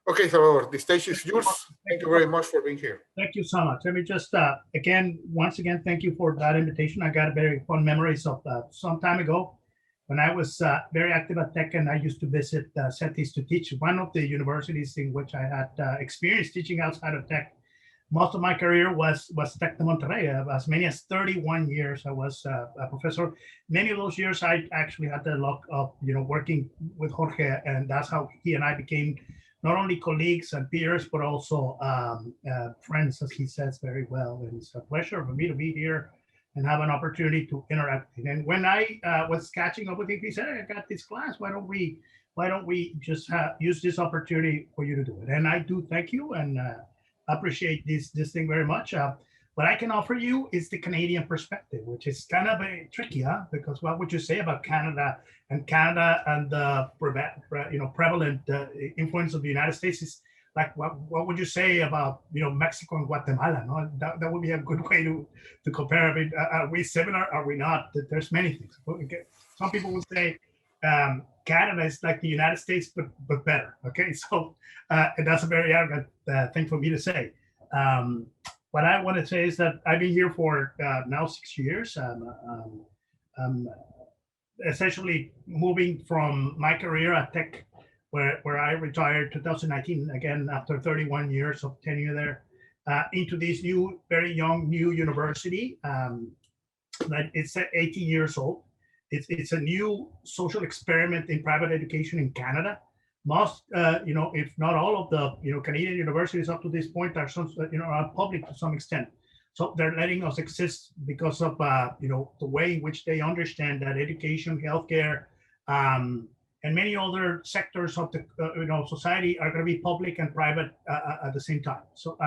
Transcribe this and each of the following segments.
Okay, Salvador, the stage is yours. Thank you very much for being here. Thank you so much. Let me just, once again, thank you for that invitation. I got very fond memories of some time ago when I was very active at Tech, and I used to visit cities to teach. One of the universities in which I had experience teaching outside of Tech. Most of my career was Tec de Monterrey. As many as 31 years I was a professor. Many of those years I actually had the luck of working with Jorge, and that's how he and I became not only colleagues and peers, but also friends, as he says very well. And it's a pleasure for me to be here and have an opportunity to interact. And when I was catching up with him, he said, "Hey, I got this class. Why don't we just use this opportunity for you to do it?" And I do thank you and appreciate this thing very much. What I can offer you is the Canadian perspective, which is kind of a tricky, huh? Because what would you say about Canada and the prevalent influence of the United States is like what would you say about Mexico and Guatemala? No, that would be a good way to compare. I mean, are we similar? Are we not? There's many things. Some people would say Canada is like the United States, but better. Okay, so and that's a very arrogant thing for me to say. What I want to say is that I've been here for now 6 years. Essentially moving from my career at Tech, where I retired 2019, again after 31 years of tenure there, into this very young new university that it's 18 years old. It's a new social experiment in private education in Canada. Most, if not all of the, Canadian universities up to this point are are public to some extent. So they're letting us exist because of, the way in which they understand that education, healthcare, and many other sectors of the, society are going to be public and private at the same time. So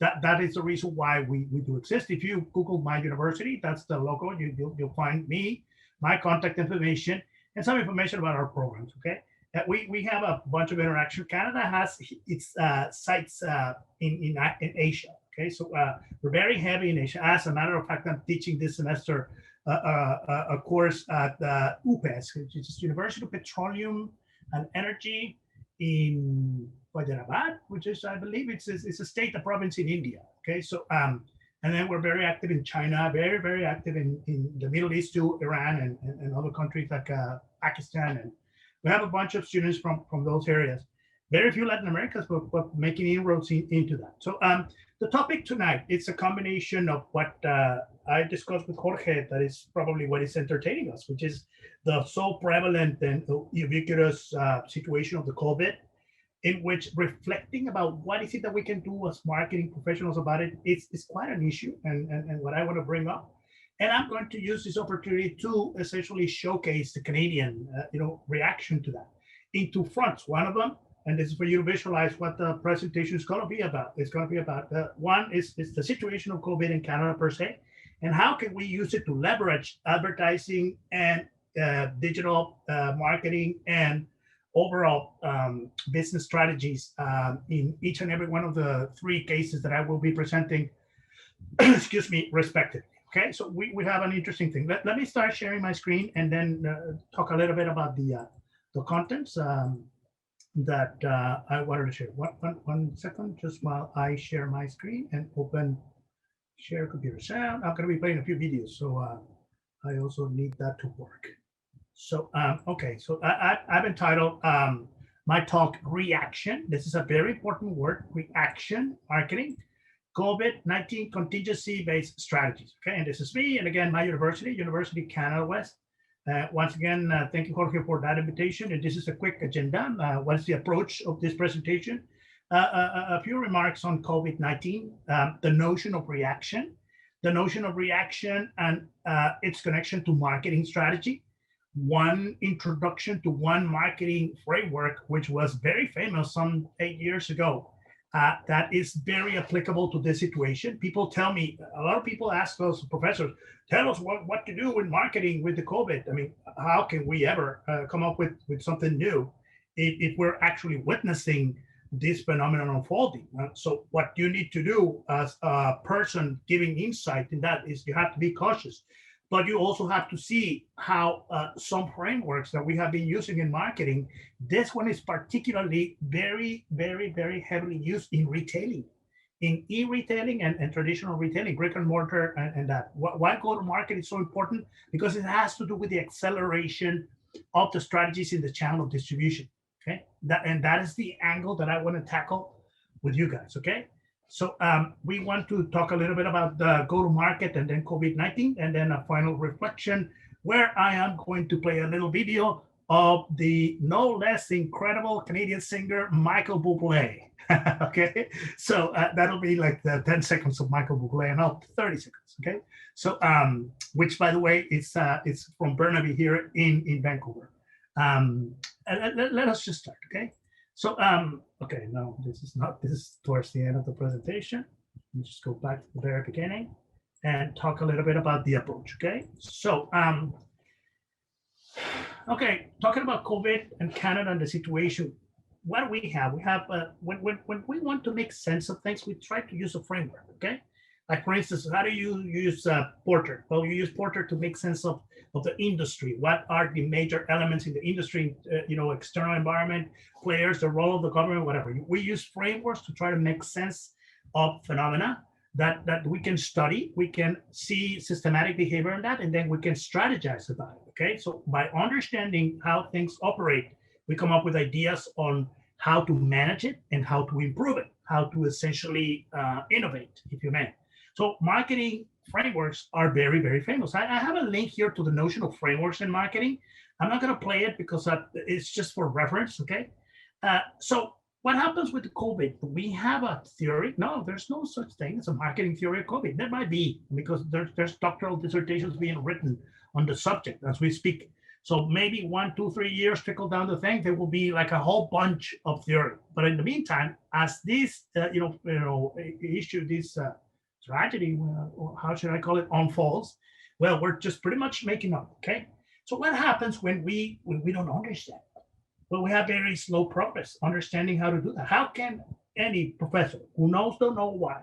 that is the reason why we do exist. If you Google my university, that's the logo. You'll find me, my contact information, and some information about our programs. Okay. We have a bunch of interaction. Canada has its sites in Asia. Okay, so we're very heavy in Asia. As a matter of fact, I'm teaching this semester a course at UPES, which is University of Petroleum and Energy in Hyderabad, which is, I believe, it's a state, a province in India. Okay, so and then we're very active in China, very, very active in the Middle East too, Iran and other countries like Pakistan, and we have a bunch of students from those areas. Very few Latin Americans, but making inroads into that. So the topic tonight, it's a combination of what I discussed with Jorge, that is probably what is entertaining us, which is the so prevalent and ubiquitous situation of the COVID, in which reflecting about what is it that we can do as marketing professionals about it is quite an issue, and what I want to bring up. And I'm going to use this opportunity to essentially showcase the Canadian, reaction to that in two fronts. One of them, and this is for you to visualize what the presentation is going to be about. It's going to be about one is the situation of COVID in Canada per se, and how can we use it to leverage advertising and digital marketing and overall business strategies in each and every one of the three cases that I will be presenting, excuse me, respectively. Okay, so we have an interesting thing. Let me start sharing my screen and then talk a little bit about the contents that I wanted to share. One second, just while I share my screen and open share computer sound. I'm going to be playing a few videos, so I also need that to work. So, okay, so I've entitled my talk Reaction. This is a very important word, reaction marketing. COVID-19 contingency-based strategies. Okay, and this is me, and again, my university, University Canada West. Once again, thank you, Jorge, for that invitation. And this is a quick agenda. What is the approach of this presentation? A few remarks on COVID-19, the notion of reaction and its connection to marketing strategy. One introduction to one marketing framework, which was very famous some 8 years ago. That is very applicable to this situation. People tell me, a lot of people ask us, professors, tell us what to do in marketing with the COVID. I mean, how can we ever come up with something new if we're actually witnessing this phenomenon unfolding? So what you need to do as a person giving insight in that is you have to be cautious. but you also have to see how some frameworks that we have been using in marketing, this one is particularly very, very, very heavily used in retailing, in e-retailing and traditional retailing, brick and mortar, and that. Why go-to-market is so important? Because it has to do with the acceleration of the strategies in the channel of distribution, okay? That is the angle that I want to tackle with you guys, okay? So we want to talk a little bit about the go-to-market and then COVID-19, and then a final reflection where I am going to play a little video of the no less incredible Canadian singer, Michael Bublé. Okay, so that'll be like the 10 seconds of Michael Bublé, and not 30 seconds, okay? So, which by the way, it's from Burnaby here in Vancouver. Let us just start, okay? So, okay, no, this is towards the end of the presentation. Let me just go back to the very beginning and talk a little bit about the approach, okay? So, okay, talking about COVID and Canada and the situation, what do we have? We have, when we want to make sense of things, we try to use a framework, okay? Like for instance, how do you use Porter? Well, you use Porter to make sense of the industry. What are the major elements in the industry, external environment, players, the role of the government, whatever. We use frameworks to try to make sense of phenomena that we can study, we can see systematic behavior in that, and then we can strategize about it, okay? So by understanding how things operate, we come up with ideas on how to manage it and how to improve it, how to essentially innovate, if you may. So marketing frameworks are very, very famous. I have a link here to the notion of frameworks in marketing. I'm not going to play it because it's just for reference, okay? So what happens with the COVID? We have a theory. No, there's no such thing as a marketing theory of COVID. There might be, because there's doctoral dissertations being written on the subject as we speak. So maybe 1, 2, 3 years trickle down the thing, there will be like a whole bunch of theory. But in the meantime, as this, issue, this tragedy, or how should I call it, unfolds, well, we're just pretty much making up, okay? So what happens when we don't understand? Well, we have very slow progress, understanding how to do that. How can any professor who don't know why,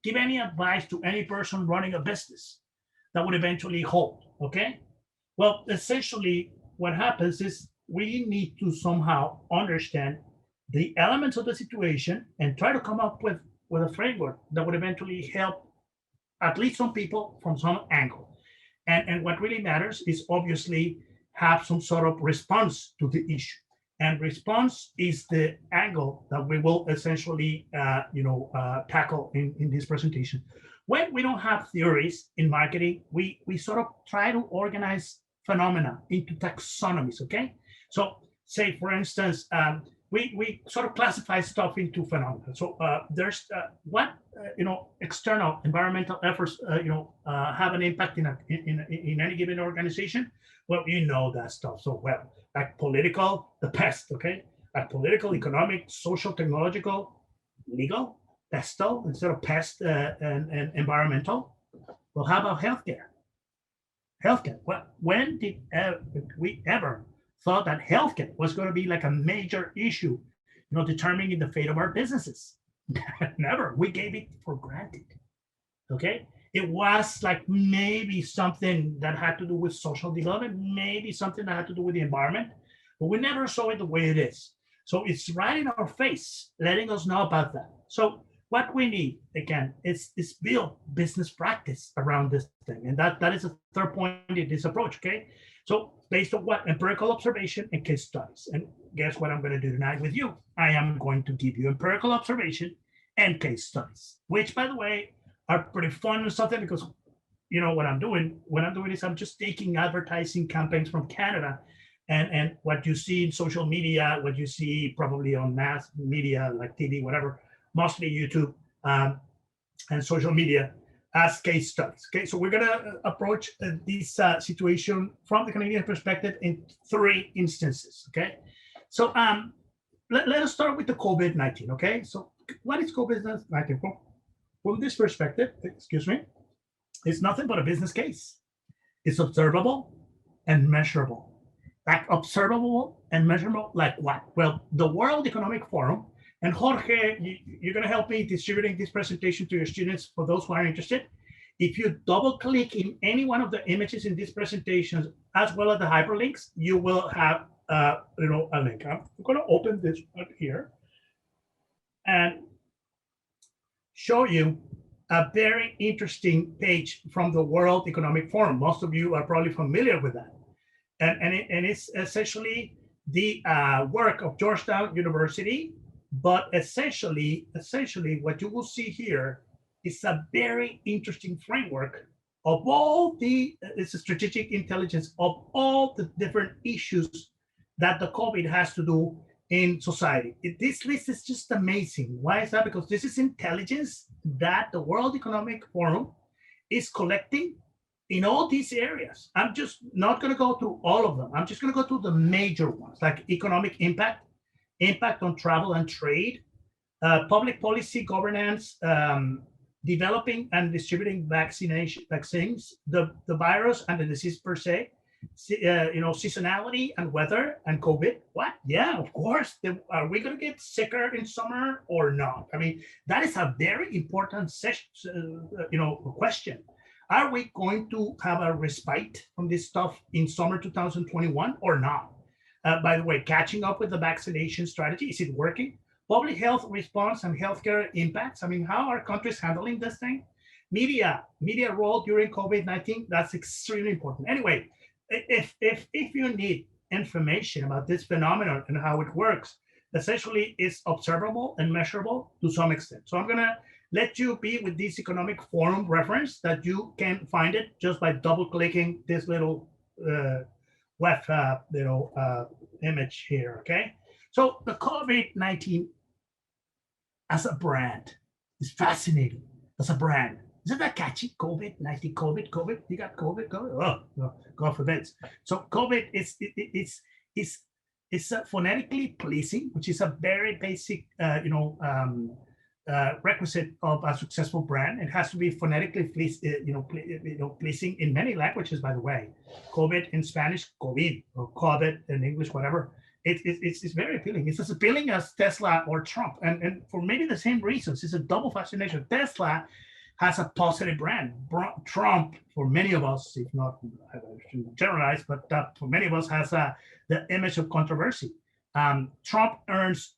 give any advice to any person running a business that would eventually hold, okay? Well, essentially, what happens is we need to somehow understand the elements of the situation and try to come up with a framework that would eventually help at least some people from some angle. And what really matters is obviously have some sort of response to the issue. And response is the angle that we will essentially, tackle in this presentation. When we don't have theories in marketing, we sort of try to organize phenomena into taxonomies, okay? So say, for instance, we sort of classify stuff into phenomena. So there's what external environmental efforts have an impact in any given organization. Well, you know that stuff so well. Like political, the pest, okay? Like political, economic, social, technological, legal, pestal instead of pest and environmental. Well, how about healthcare? Healthcare. Well, when did we ever thought that healthcare was going to be like a major issue, determining the fate of our businesses? Never. We gave it for granted. Okay. It was like maybe something that had to do with social development, maybe something that had to do with the environment, but we never saw it the way it is. So it's right in our face, letting us know about that. So what we need, again, is build business practice around this thing. And that is a third point in this approach, okay? So based on what? Empirical observation and case studies. And guess what I'm going to do tonight with you? I am going to give you empirical observation and case studies, which, by the way, are pretty fun or something, because what I'm doing is I'm just taking advertising campaigns from Canada and what you see in social media, what you see probably on mass media like TV, whatever, mostly YouTube and social media as case studies. Okay, so we're gonna approach this situation from the Canadian perspective in 3 instances. Okay, so let us start with the COVID-19. Okay, so what is COVID-19? From this perspective, it's nothing but a business case. It's observable and measurable. Like observable and measurable, like what? Well, the World Economic Forum, and Jorge, you're going to help me distributing this presentation to your students for those who are interested. If you double click in any one of the images in these presentations, as well as the hyperlinks, you will have a link. I'm going to open this one here and show you a very interesting page from the World Economic Forum. Most of you are probably familiar with that. And it's essentially the work of Georgetown University, but essentially what you will see here is a very interesting framework of all it's a strategic intelligence of all the different issues that the COVID has to do in society. This list is just amazing. Why is that? Because this is intelligence that the World Economic Forum is collecting in all these areas. I'm just not going to go through all of them. I'm just going to go through the major ones, like economic impact, impact on travel and trade, public policy governance, developing and distributing vaccines, the virus and the disease per se, seasonality and weather and COVID. What? Yeah, of course. Are we going to get sicker in summer or not? I mean, that is a very important question. Are we going to have a respite from this stuff in summer 2021 or not? By the way, catching up with the vaccination strategy, is it working? Public health response and healthcare impacts. I mean, how are countries handling this thing? Media role during COVID-19, that's extremely important. Anyway, if you need information about this phenomenon and how it works, essentially it's observable and measurable to some extent. So I'm gonna let you be with this economic forum reference that you can find it just by double clicking this little web image here, okay? So the COVID-19 as a brand is fascinating. As a brand, isn't that catchy? COVID-19, COVID. You got COVID. Oh, no, God forbid. So COVID is phonetically pleasing, which is a very basic, requisite of a successful brand. It has to be phonetically pleasing in many languages, by the way. COVID in Spanish, COVID, or COVID in English, whatever. It's very appealing. It's as appealing as Tesla or Trump, and for maybe the same reasons. It's a double fascination. Tesla has a positive brand. Trump, for many of us, if not, I shouldn't generalize, but for many of us, has the image of controversy. Trump earns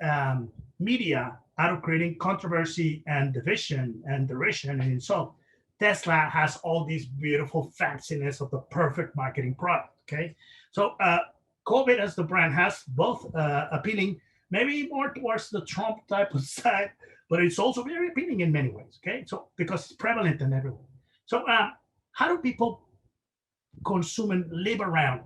media out of creating controversy and division and derision and insult. Tesla has all these beautiful fanciness of the perfect marketing product, okay? So COVID as the brand has both appealing, maybe more towards the Trump type of side, but it's also very appealing in many ways, okay? So because it's prevalent in everyone. So how do people consume and live around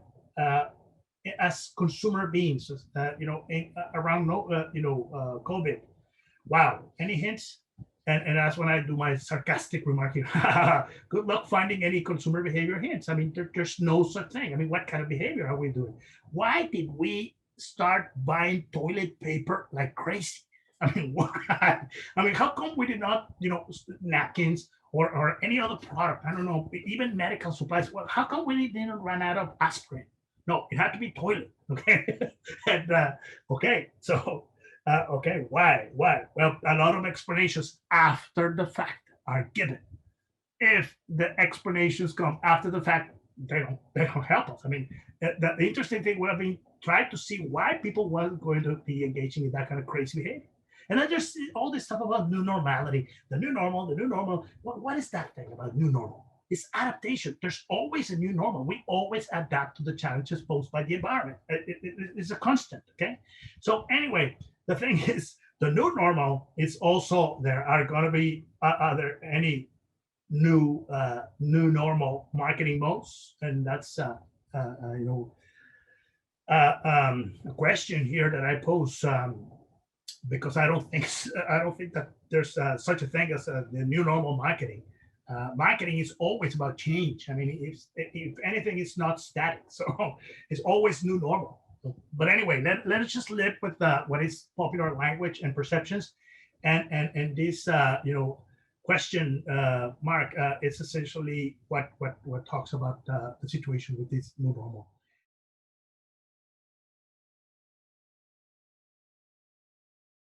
as consumer beings, around COVID? Wow, any hints? And that's when I do my sarcastic remark here. Good luck finding any consumer behavior hints. I mean, there's no such thing. I mean, what kind of behavior are we doing? Why did we start buying toilet paper like crazy? I mean, why? I mean, how come we did not, napkins or any other product? I don't know, even medical supplies. Well, how come we didn't run out of aspirin? No, it had to be toilet. Okay, and okay, so. Okay, why? Well, a lot of explanations after the fact are given. If the explanations come after the fact, they don't help us. I mean, the interesting thing would have been trying to see why people weren't going to be engaging in that kind of crazy behavior. And then there's all this stuff about new normality, the new normal. What is that thing about new normal? It's adaptation. There's always a new normal. We always adapt to the challenges posed by the environment. It's a constant, okay? So anyway, the thing is, the new normal is also, there are going to be, are there any new normal marketing modes? And that's, a question here that I pose, because I don't think that there's such a thing as the new normal marketing. Marketing is always about change. I mean, if anything, it's not static. So it's always new normal. But anyway, let us just live with what is popular language and perceptions, and this question mark is essentially what talks about the situation with this new normal.